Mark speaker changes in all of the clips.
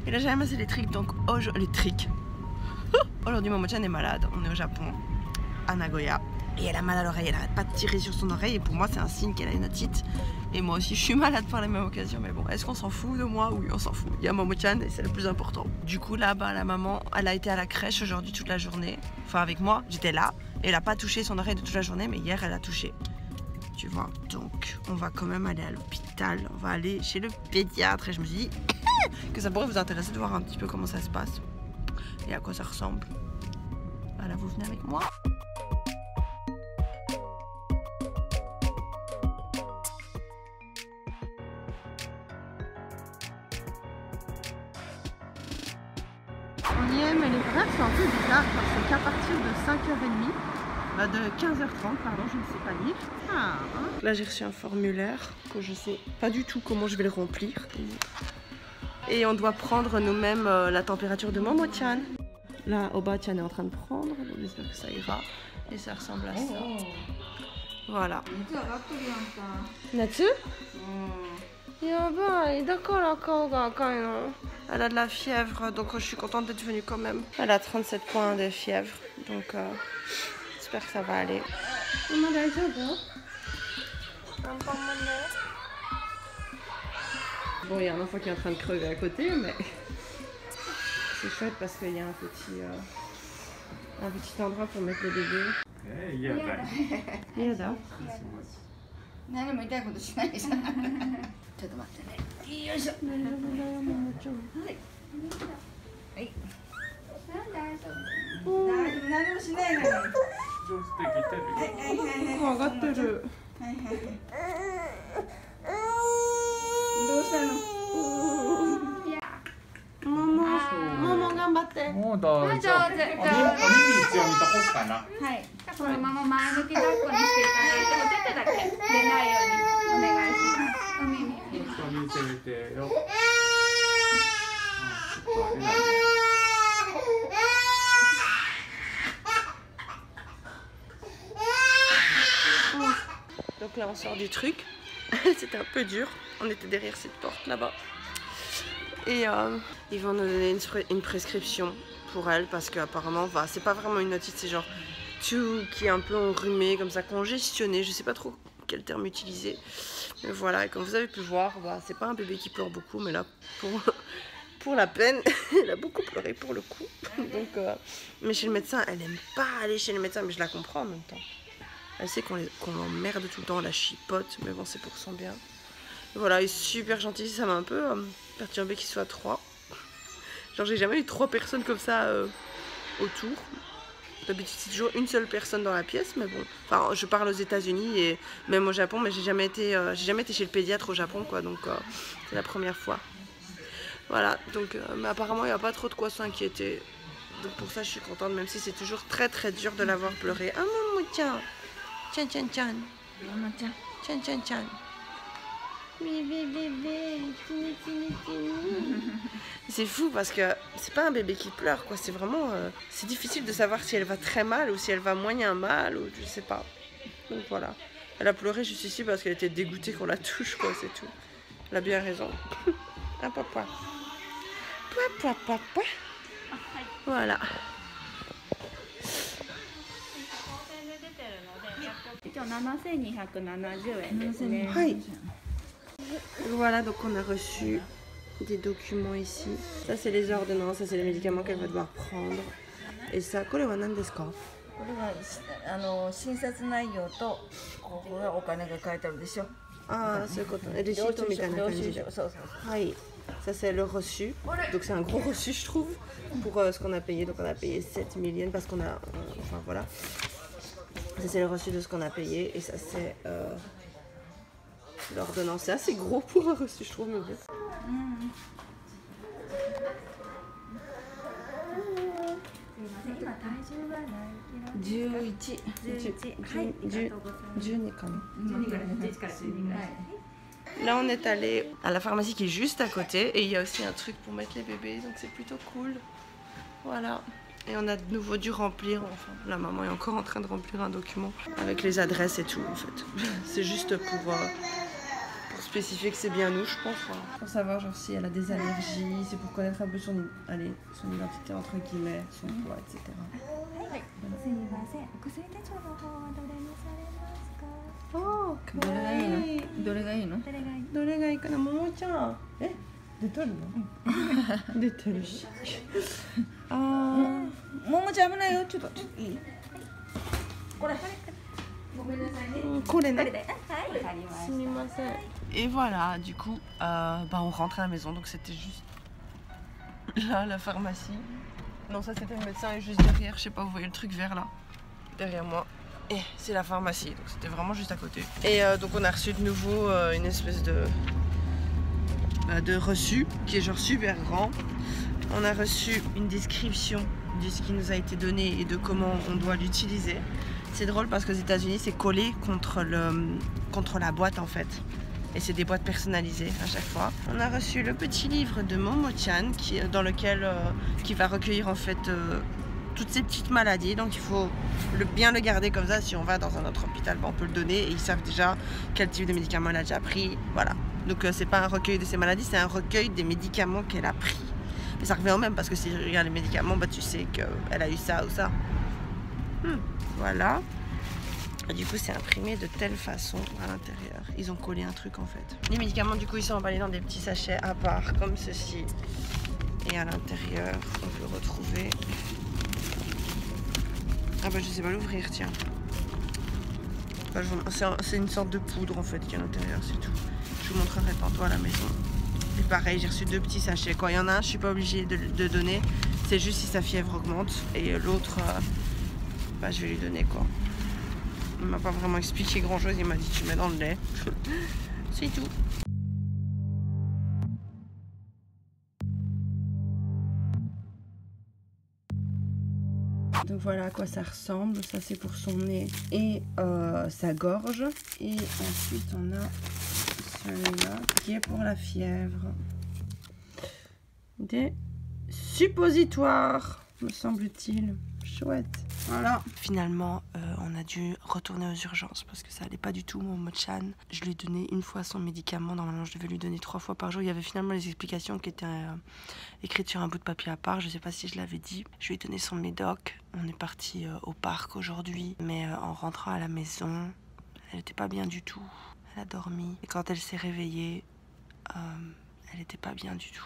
Speaker 1: Et là j'ai ramassé les tricks, donc les tricks. Aujourd'hui Momo-chan est malade, on est au Japon, à Nagoya. Et elle a mal à l'oreille, elle arrête pas de tirer sur son oreille et pour moi c'est un signe qu'elle a une otite. Et moi aussi je suis malade par la même occasion, mais bon, est-ce qu'on s'en fout de moi? Oui, on s'en fout. Il y a Momo-chan et c'est le plus important. Du coup là, la maman, elle a été à la crèche aujourd'hui toute la journée. Enfin avec moi, j'étais là et elle a pas touché son oreille de toute la journée, mais hier elle a touché. Tu vois, donc on va quand même aller à l'hôpital, on va aller chez le pédiatre et je me suis dit que ça pourrait vous intéresser de voir un petit peu comment ça se passe et à quoi ça ressemble. Voilà, vous venez avec moi. On y est, mais les horaires sont un peu bizarres parce qu'à partir de 5h30, de 15h30, pardon, je ne sais pas lire. Là j'ai reçu un formulaire que je sais pas du tout comment je vais le remplir. Et on doit prendre nous-mêmes la température de Momo-chan. Là, Oba-chan est en train de prendre, donc j'espère que ça ira. Et ça ressemble à ça. Voilà. Natsu? Elle a de la fièvre, donc je suis contente d'être venue quand même. Elle a 37 points de fièvre, donc j'espère que ça va aller. Bon, il y a un enfant qui est en train de crever à côté, mais c'est chouette parce qu'il y a un petit endroit pour mettre le bébé. Momo, 頑張って。
Speaker 2: もう大丈夫。お耳一応見とこうかな。はい。このまま前向き抱っこにしていただいて、お手手だけ出ないようにお願いします。お耳。ちょっと見てみてよ。
Speaker 1: Donc là on sort du truc, c'était un peu dur, on était derrière cette porte là-bas. Et ils vont nous donner une prescription pour elle parce qu'apparemment, c'est pas vraiment une otite, c'est genre tout qui est un peu enrhumé, comme ça, congestionné, je sais pas trop quel terme utiliser. Mais voilà, et comme vous avez pu voir, c'est pas un bébé qui pleure beaucoup, mais là, pour la peine, elle a beaucoup pleuré pour le coup. Donc, mais chez le médecin, elle aime pas aller chez le médecin, mais je la comprends en même temps. Elle sait qu'on l'emmerde tout le temps, on la chipote, mais bon, c'est pour son bien. Et voilà, elle est super gentille, ça m'a un peu perturbé qu'il soit 3. Genre, j'ai jamais eu 3 personnes comme ça autour. D'habitude, c'est toujours une seule personne dans la pièce, mais bon. Enfin, je parle aux États-Unis et même au Japon, mais j'ai jamais été chez le pédiatre au Japon, quoi, donc c'est la première fois. Voilà, donc, mais apparemment, il n'y a pas trop de quoi s'inquiéter. Donc, pour ça, je suis contente, même si c'est toujours très très dur de la voir pleurer. Ah, maman, tiens! Tiens, tiens, tiens. Tiens, tiens, tiens. C'est fou parce que c'est pas un bébé qui pleure, quoi. C'est vraiment... c'est difficile de savoir si elle va très mal ou si elle va moyen mal ou je sais pas. Donc voilà. Elle a pleuré juste ici parce qu'elle était dégoûtée qu'on la touche, quoi, c'est tout. Elle a bien raison. Ah, papa. Papa, papa. Voilà. Voilà, donc on a reçu des documents ici. Ça c'est les ordonnances, ça c'est les médicaments qu'elle va devoir prendre. Et ça, quoi, c'est quoi? Ah, c'est quoi? Ça c'est le reçu. Donc c'est un gros reçu, je trouve, pour ce qu'on a payé. Donc on a payé 7 millions parce qu'on a... enfin voilà. Ça c'est le reçu de ce qu'on a payé et ça c'est l'ordonnance. C'est assez gros pour un reçu, je trouve, mais bon. Là on est allé à la pharmacie qui est juste à côté et il y a aussi un truc pour mettre les bébés, donc c'est plutôt cool. Voilà. Et on a de nouveau dû remplir, enfin la maman est encore en train de remplir un document avec les adresses et tout en fait. C'est juste pour spécifier que c'est bien nous, je pense. Voilà. Pour savoir genre si elle a des allergies, c'est pour connaître un peu son identité entre guillemets, son poids, etc. Oh,
Speaker 3: どれがいいの？どれがいいの？
Speaker 1: どれがいいかな、ももちゃん。出とるの？出てるし。ああ、
Speaker 3: ももちゃん危ないよ。ちょっといい？これ。ごめんなさいね。
Speaker 1: これね。
Speaker 3: はい、わかりました。
Speaker 1: すみません。Et voilà, du coup, on rentre à la maison, donc c'était juste là, la pharmacie. Non, ça c'était le médecin et juste derrière, je sais pas, vous voyez le truc vert là, derrière moi. Et c'est la pharmacie, donc c'était vraiment juste à côté. Et donc on a reçu de nouveau une espèce de reçu qui est genre super grand. On a reçu une description de ce qui nous a été donné et de comment on doit l'utiliser. C'est drôle parce qu'aux États-Unis c'est collé contre la boîte en fait. Et c'est des boîtes personnalisées à chaque fois. On a reçu le petit livre de Momo-chan dans lequel qui va recueillir en fait toutes ces petites maladies. Donc il faut bien le garder comme ça. Si on va dans un autre hôpital, on peut le donner et ils savent déjà quel type de médicament elle a déjà pris. Voilà. Donc c'est pas un recueil de ses maladies, c'est un recueil des médicaments qu'elle a pris. Mais ça revient au même parce que si tu regardes les médicaments, tu sais qu'elle a eu ça ou ça. Voilà. Et du coup c'est imprimé de telle façon à l'intérieur. Ils ont collé un truc en fait. Les médicaments du coup ils sont emballés dans des petits sachets à part comme ceci. Et à l'intérieur on peut retrouver... Ah bah je sais pas l'ouvrir tiens. C'est une sorte de poudre en fait qui est à l'intérieur, c'est tout. Je vous montrerai tantôt à la maison. Et pareil j'ai reçu 2 petits sachets. Quand il y en a un je suis pas obligée de donner. C'est juste si sa fièvre augmente. Et l'autre je vais lui donner quoi. Il m'a pas vraiment expliqué grand chose, il m'a dit tu mets dans le lait. C'est tout. Donc voilà à quoi ça ressemble. Ça c'est pour son nez et sa gorge. Et ensuite on a celui-là qui est pour la fièvre. Des suppositoires, me semble-t-il. Chouette. Voilà. Finalement, on a dû retourner aux urgences parce que ça allait pas du tout, Momo-chan. Je lui ai donné une fois son médicament. Normalement, je devais lui donner 3 fois par jour. Il y avait finalement les explications qui étaient écrites sur un bout de papier à part. Je sais pas si je l'avais dit. Je lui ai donné son médoc. On est parti au parc aujourd'hui. Mais en rentrant à la maison, elle était pas bien du tout. Elle a dormi. Et quand elle s'est réveillée, elle était pas bien du tout.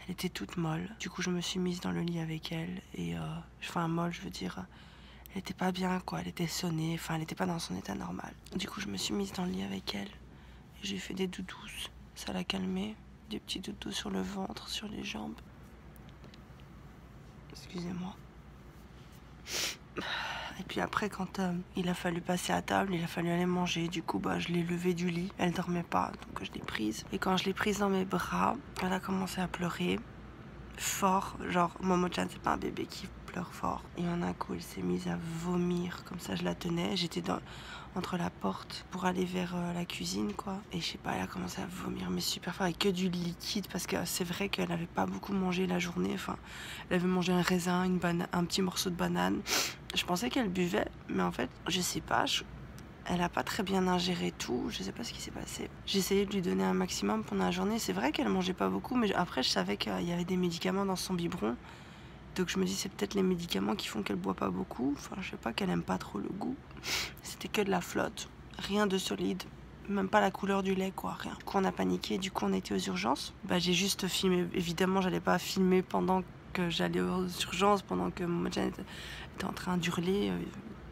Speaker 1: Elle était toute molle. Du coup, je me suis mise dans le lit avec elle. Et enfin, molle, je veux dire... Elle était pas bien quoi, elle était sonnée, enfin elle était pas dans son état normal. Du coup je me suis mise dans le lit avec elle et j'ai fait des doudous, ça l'a calmée, des petits doudous sur le ventre, sur les jambes. Excusez-moi. Et puis après quand il a fallu passer à table, il a fallu aller manger, du coup je l'ai levée du lit, elle dormait pas donc je l'ai prise. Et quand je l'ai prise dans mes bras, elle a commencé à pleurer fort, genre Momo-chan c'est pas un bébé qui pleure fort. Et en un coup elle s'est mise à vomir, comme ça je la tenais, j'étais entre la porte pour aller vers la cuisine quoi. Et je sais pas, elle a commencé à vomir mais super fort avec que du liquide parce que c'est vrai qu'elle avait pas beaucoup mangé la journée, enfin elle avait mangé un raisin, un petit morceau de banane. Je pensais qu'elle buvait mais en fait je sais pas, elle a pas très bien ingéré tout, je sais pas ce qui s'est passé. J'ai essayé de lui donner un maximum pendant la journée, c'est vrai qu'elle mangeait pas beaucoup mais après je savais qu'il y avait des médicaments dans son biberon. Donc je me dis c'est peut-être les médicaments qui font qu'elle boit pas beaucoup. Enfin je sais pas, qu'elle aime pas trop le goût. C'était que de la flotte, rien de solide, même pas la couleur du lait quoi, rien. Du coup on a paniqué, du coup on a été aux urgences. J'ai juste filmé, évidemment j'allais pas filmer pendant que j'allais aux urgences, pendant que Momo-chan était en train d'hurler,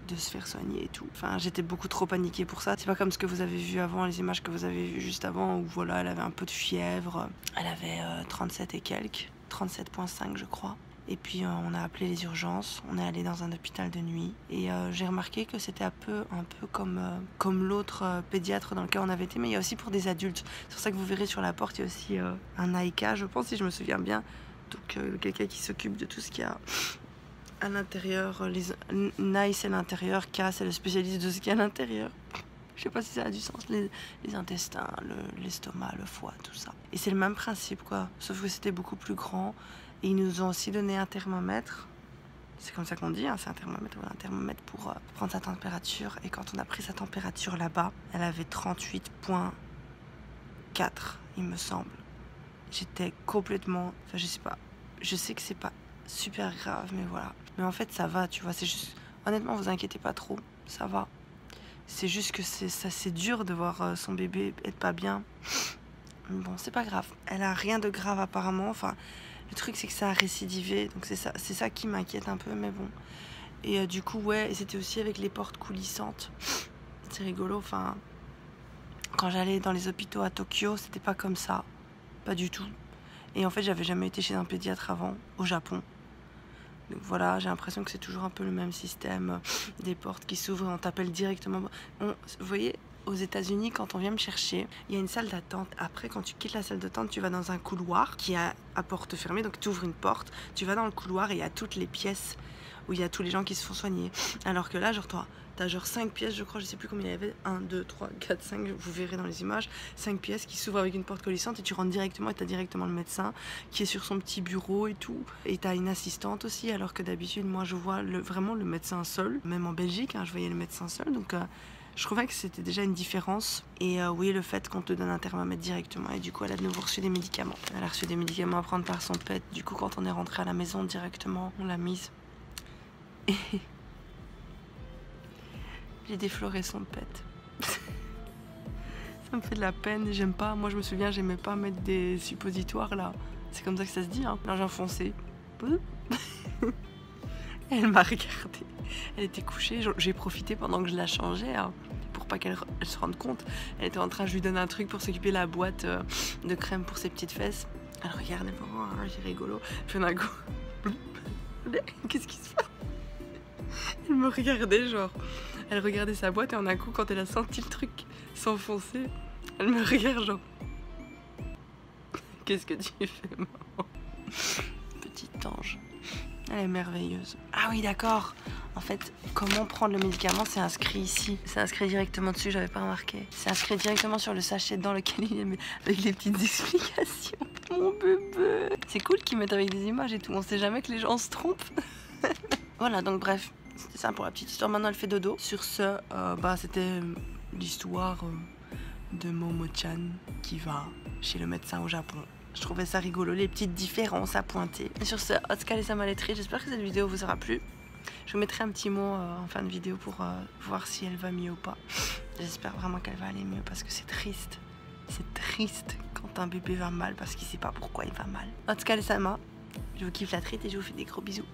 Speaker 1: de se faire soigner et tout. Enfin j'étais beaucoup trop paniquée pour ça. C'est pas comme ce que vous avez vu avant, les images que vous avez vues juste avant où voilà elle avait un peu de fièvre. Elle avait 37 et quelques, 37,5 je crois. Et puis on a appelé les urgences, on est allé dans un hôpital de nuit et j'ai remarqué que c'était un peu comme l'autre pédiatre dans lequel on avait été, mais il y a aussi pour des adultes. C'est pour ça que vous verrez sur la porte, il y a aussi un AIK, je pense, si je me souviens bien. Donc quelqu'un qui s'occupe de tout ce qu'il y a à l'intérieur. NAI c'est l'intérieur, K c'est le spécialiste de ce qu'il y a à l'intérieur. Je sais pas si ça a du sens, les intestins, l'estomac, le foie, tout ça. Et c'est le même principe quoi, sauf que c'était beaucoup plus grand. Et ils nous ont aussi donné un thermomètre, c'est comme ça qu'on dit, hein, c'est un thermomètre pour prendre sa température. Et quand on a pris sa température là-bas, elle avait 38,1. 4, il me semble. J'étais complètement... Enfin, je sais pas. Je sais que c'est pas super grave, mais voilà. Mais en fait, ça va, tu vois. C'est juste... Honnêtement, vous inquiétez pas trop. Ça va. C'est juste que c'est dur de voir son bébé être pas bien. Mais bon, c'est pas grave. Elle a rien de grave apparemment. Enfin, le truc, c'est que ça a récidivé. Donc c'est ça qui m'inquiète un peu, mais bon. Et du coup, ouais, c'était aussi avec les portes coulissantes. C'est rigolo, enfin... Quand j'allais dans les hôpitaux à Tokyo, c'était pas comme ça. Pas du tout. Et en fait, j'avais jamais été chez un pédiatre avant, au Japon. Donc voilà, j'ai l'impression que c'est toujours un peu le même système. Des portes qui s'ouvrent et on t'appelle directement. Vous voyez, aux États-Unis, quand on vient me chercher, il y a une salle d'attente. Après, quand tu quittes la salle d'attente, tu vas dans un couloir qui a à porte fermée. Donc tu ouvres une porte, tu vas dans le couloir et il y a toutes les pièces où il y a tous les gens qui se font soigner. Alors que là, genre toi, t'as genre 5 pièces, je crois, je sais plus combien il y avait, 1, 2, 3, 4, 5, vous verrez dans les images, 5 pièces qui s'ouvrent avec une porte coulissante et tu rentres directement et t'as directement le médecin qui est sur son petit bureau et tout. Et t'as une assistante aussi, alors que d'habitude, moi je vois vraiment le médecin seul, même en Belgique, hein, je voyais le médecin seul, donc je trouvais que c'était déjà une différence. Et oui, le fait qu'on te donne un thermomètre directement, et du coup elle a de nouveau reçu des médicaments. Elle a reçu des médicaments à prendre par son pet, du coup quand on est rentré à la maison directement, on l'a mise. Et... j'ai défloré son pet. Ça me fait de la peine, j'aime pas. Moi je me souviens, j'aimais pas mettre des suppositoires là. C'est comme ça que ça se dit, hein. Là j'ai enfoncé. Elle m'a regardée. Elle était couchée, j'ai profité pendant que je la changeais, hein, pour pas qu'elle se rende compte. Elle était en train, je lui donne un truc pour s'occuper de la boîte de crème pour ses petites fesses. Elle regardait pour moi, hein, j'ai rigolo. Puis d'un coup, qu'est-ce qui se passe? Elle me regardait genre, elle regardait sa boîte et en un coup quand elle a senti le truc s'enfoncer, elle me regarde genre, qu'est-ce que tu fais maman? Petite ange, elle est merveilleuse. Ah oui d'accord, en fait comment prendre le médicament c'est inscrit ici, c'est inscrit directement dessus, j'avais pas remarqué. C'est inscrit directement sur le sachet dans lequel il est avec les petites explications. Mon bébé, c'est cool qu'ils mettent avec des images et tout, on sait jamais que les gens se trompent. Voilà donc bref. C'était ça pour la petite histoire. Maintenant elle fait dodo. Sur ce, c'était l'histoire de Momo-chan qui va chez le médecin au Japon. Je trouvais ça rigolo, les petites différences à pointer. Et sur ce, Otsukare-sama lettré, j'espère que cette vidéo vous aura plu. Je vous mettrai un petit mot en fin de vidéo pour voir si elle va mieux ou pas. J'espère vraiment qu'elle va aller mieux parce que c'est triste. C'est triste quand un bébé va mal parce qu'il sait pas pourquoi il va mal. Otsukare-sama, je vous kiffe la traite et je vous fais des gros bisous.